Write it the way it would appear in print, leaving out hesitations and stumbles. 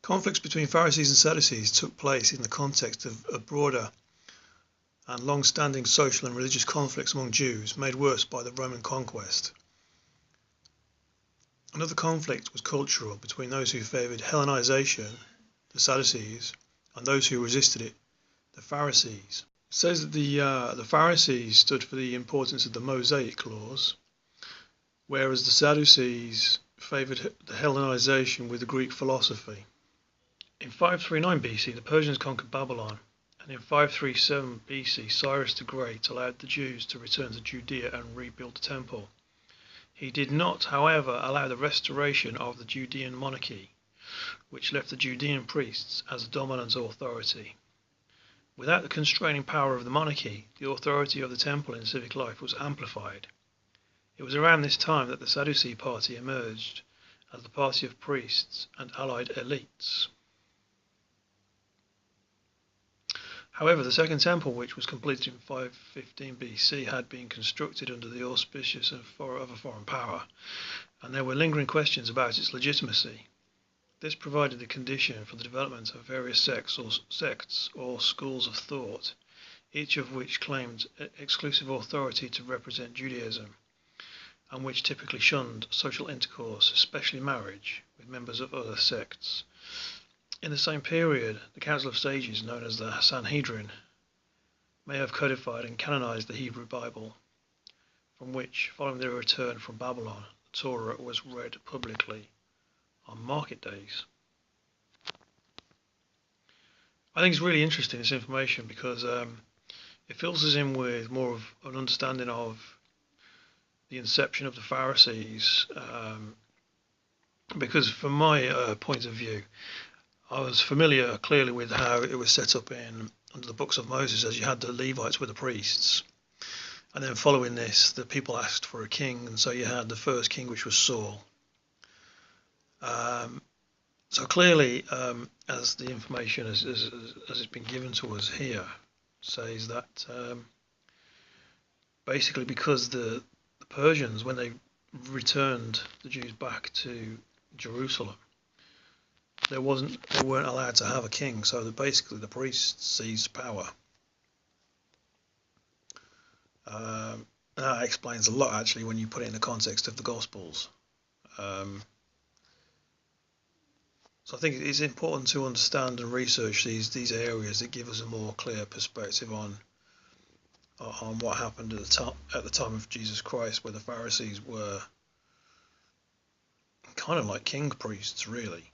Conflicts between Pharisees and Sadducees took place in the context of a broader and long-standing social and religious conflicts among Jews, made worse by the Roman conquest. Another conflict was cultural, between those who favoured Hellenization, the Sadducees, and those who resisted it, the Pharisees. It says that the Pharisees stood for the importance of the Mosaic laws, whereas the Sadducees favoured the Hellenization with the Greek philosophy. In 539 BC, the Persians conquered Babylon, and in 537 BC, Cyrus the Great allowed the Jews to return to Judea and rebuild the temple. He did not, however, allow the restoration of the Judean monarchy, which left the Judean priests as the dominant authority. Without the constraining power of the monarchy, the authority of the temple in civic life was amplified. It was around this time that the Sadducee party emerged as the party of priests and allied elites. However, the Second Temple, which was completed in 515 BC, had been constructed under the auspices of a foreign power, and there were lingering questions about its legitimacy. This provided the condition for the development of various sects or schools of thought, each of which claimed exclusive authority to represent Judaism, and which typically shunned social intercourse, especially marriage, with members of other sects. In the same period, the Council of Sages, known as the Sanhedrin, may have codified and canonized the Hebrew Bible, from which, following their return from Babylon, the Torah was read publicly on market days. I think it's really interesting, this information, because it fills us in with more of an understanding of the inception of the Pharisees, because from my point of view, I was familiar clearly with how it was set up under the books of Moses, as you had the Levites were the priests, and then following this the people asked for a king, and so you had the first king, which was Saul. So clearly, as the information as it's been given to us here says that basically because the Persians, when they returned the Jews back to Jerusalem, they weren't allowed to have a king, so basically the priests seized power. That explains a lot, actually, when you put it in the context of the Gospels. So I think it's important to understand and research these areas that give us a more clear perspective on what happened at the time of Jesus Christ, where the Pharisees were kind of like king priests, really.